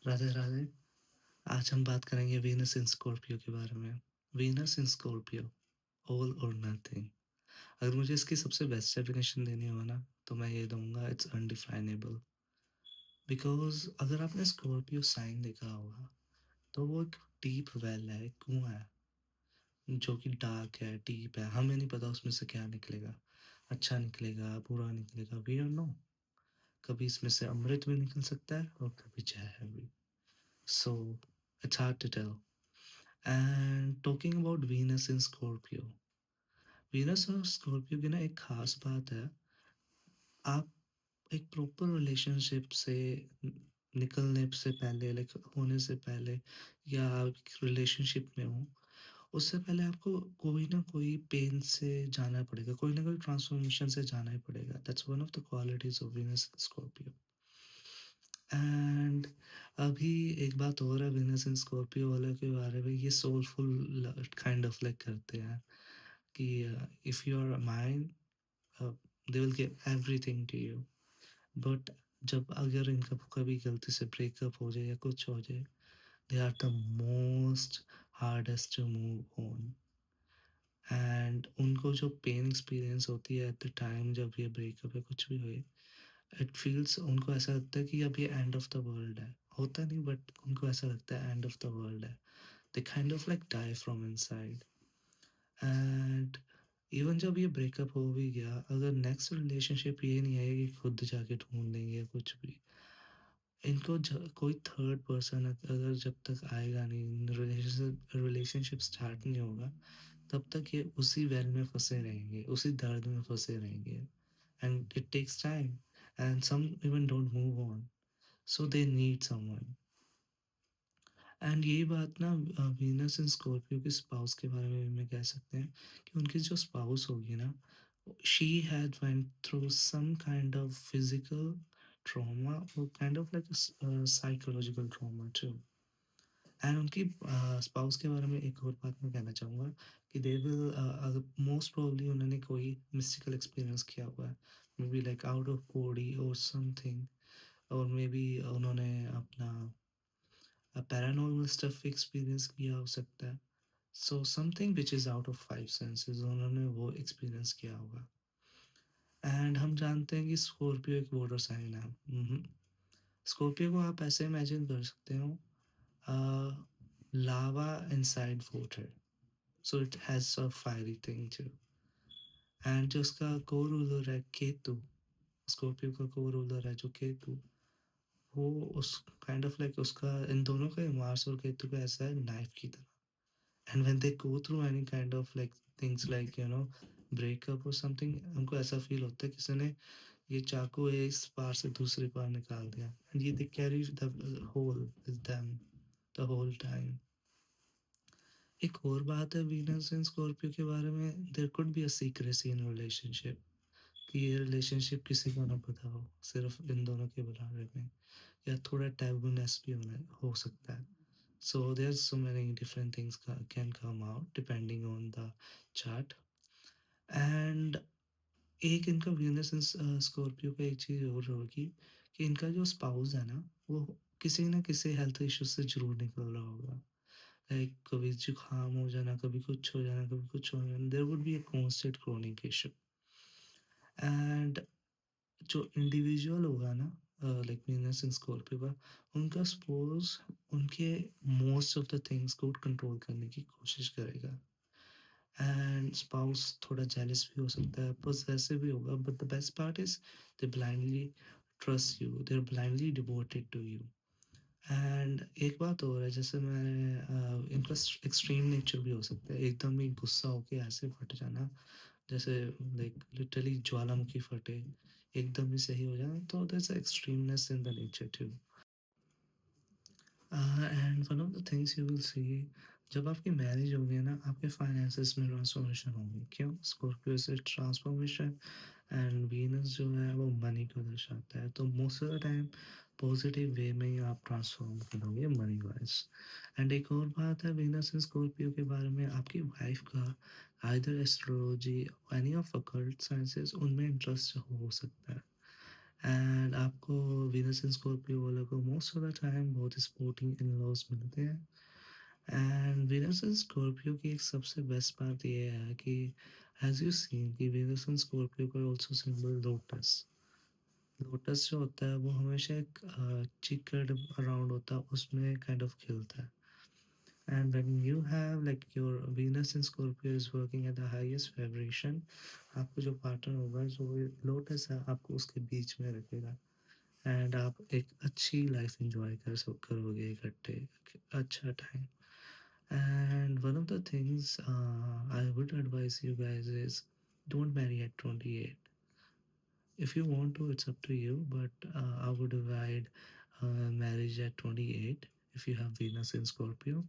राधे राधे। आज हम बात करेंगे वीनस इन स्कॉर्पियो के बारे में। वीनस इन स्कॉर्पियो, ऑल और नथिंग। अगर मुझे इसकी सबसे बेस्ट डेफिनेशन देनी हो ना, तो मैं ये दूंगा, इट्स अनडिफाइनेबल। बिकॉज अगर आपने स्कॉर्पियो साइन देखा होगा, तो वो एक डीप वेल है, एक कुआं है जो कि डार्क है, डीप है। हमें नहीं पता उसमें से क्या निकलेगा, अच्छा निकलेगा, बुरा निकलेगा, वी डोंट नो। कभी इसमें से अमृत भी निकल सकता है और कभी जहर भी। So it's hard to tell. And talking about Venus in Scorpio, Venus और स्कॉर्पियो की ना एक खास बात है। आप एक प्रॉपर रिलेशनशिप से निकलने से पहले, लाइक होने से पहले, या आप रिलेशनशिप में हो, उससे पहले आपको कोई ना कोई पेन से जाना पड़ेगा, कोई ना कोई ट्रांसफॉर्मेशन से जाना ही पड़ेगा। That's one of the qualities of Venus Scorpio. And अभी एक बात और है वीनस इन स्कॉर्पियो वालों के बारे में, ये सोलफुल काइंड ऑफ लाइक करते हैं कि if you are mine, they will give everything to you. But जब अगर इनका कभी गलती से ब्रेकअप हो जाए या कुछ हो जाए, they are the most hardest to move on. And उनको जो पेन एक्सपीरियंस होती है एट द टाइम जब ये ब्रेकअप या कुछ भी हुए, इट फील्स, उनको ऐसा लगता है कि अब ये एंड ऑफ द वर्ल्ड है। होता नहीं, बट उनको ऐसा लगता है एंड ऑफ द वर्ल्ड है। They kind of like die from inside. And even जब ये ब्रेकअप हो भी गया, अगर नेक्स्ट रिलेशनशिप ये नहीं है कि खुद जाके ढूंढ लेंगे या कुछ भी, इनको कोई थर्ड पर्सन अगर जब तक आएगा नहीं, रिलेशनशिप स्टार्ट नहीं होगा, तब तक ये उसी वेल में फंसे रहेंगे, उसी दर्द में फंसे रहेंगे। And it takes time, and some even don't move on, so they need someone. And यही बात ना वीनस एंड स्कॉर्पियो के स्पाउस के बारे में भी कह सकते हैं कि उनकी जो स्पाउस होगी ना, she had went through some kind of physical trauma और kind of like psychological trauma too. And उनकी स्पाउस के बारे में एक और बात मैं कहना चाहूँगा कि दे विल, मोस्ट प्रोबेबली उन्होंने कोई मिस्टिकल एक्सपीरियंस किया हुआ है, may be like out of body और समथिंग, और मे बी उन्होंने अपना पैरानॉर्मल स्टफ एक्सपीरियंस किया हो सकता है। So something which is out of five senses उन्होंने वो एक्सपीरियंस किया होगा। एंड हम जानते हैं कि स्कॉर्पियो एक वाटर साइन है। स्कॉर्पियो को आप ऐसे इमेजिन कर सकते हो, lava inside water, so it has a fiery thing too. And जो उसका को रूलर है केतु, स्कॉर्पियो का को रूलर है जो केतु, वो उस काइंड ऑफ लाइक उसका, इन दोनों का, मार्स और केतु का ऐसा है नाइफ की तरह। And when they go through any kind of like things like breakup or something, उनको ऐसा फील होता है किसी ने ये चाकू है इस पार से दूसरे पार निकाल दिया। एंड ये they carry the hole with them the whole time. एक और बात है वीनस एंड स्कॉर्पियो के बारे में, there could be a secrecy in relationship, कि ये रिलेशनशिप किसी को ना पता हो, सिर्फ इन दोनों के बारे में, या थोड़ा टैबूनेस भी होना हो सकता है। So there's so many different things can come out depending on the chart. And एक इनका वीनस स्कॉर्पियो का एक चीज़ और होगी कि इनका जो स्पाउस है ना, वो किसी ना किसी हेल्थ इश्यू से जरूर निकल रहा होगा। लाइक कभी जुकाम हो जाना, कभी कुछ हो जाना, कभी कुछ हो जाना, there would be a constant chronic issue. And जो इंडिविजुअल होगा ना, लाइक वीनस इन स्कॉर्पियो का, उनका स्पोज उनके मोस्ट ऑफ द थिंग्स को कंट्रोल करने की कोशिश करेगा। एंड स्पाउस थोड़ा जेलस भी हो सकता है, पोसेसिव भी होगा, but the best part is they blindly trust you, they are blindly devoted to you. And एक बात और है, जैसे मैं इनका एक्सट्रीम नेचर भी हो सकता है, एकदम ही गुस्सा होके ऐसे फट जाना, जैसे लाइक लिटरली ज्वालामुखी फटे, एकदम ही सही हो जाना, तो there's extremeness in the nature too. And one of the things you will see, जब आपकी मैरिज होगी ना, आपके फाइनेंसेस में ट्रांसफॉर्मेशन होगी। क्यों? स्कॉर्पियो से ट्रांसफॉर्मेशन, एंड वीनस जो है वो मनी को दर्शाता है, तो most of the time positive way में ही आप ट्रांसफॉर्म करोगे मनी वाइज। एंड एक और बात है वीनस एंड स्कॉर्पियो के बारे में, आपकी वाइफ का either astrology, any of occult sciences, उनमें इंटरेस्ट हो सकता है। एंड आपको वीनस इन स्कॉर्पियो वालों को मोस्ट ऑफ द टाइम बहुत स्पोर्टिंग इन लॉज मिलते हैं। एंड वीनस इन स्कॉर्पियो की एक सबसे बेस्ट बात ये है कि एज यू सीन कि वीनस इन स्कॉर्पियो का ऑल्सो सिंबल लोटस। लोटस जो होता है वो हमेशा एक चिकर्ड अराउंड होता है, उसमें काइंड ऑफ खिलता है। And when you have like your Venus in Scorpio is working at the highest vibration, आपको जो पार्टनर होगा जो लोटस है आपको उसके बीच में रखेगा। एंड आप एक अच्छी लाइफ एंजॉय करोगे इकट्ठे, अच्छा time. And one of the things I would advise you guys is don't marry at 28. If you want to, it's up to you, but I would avoid marriage at 28 if you have Venus in Scorpio.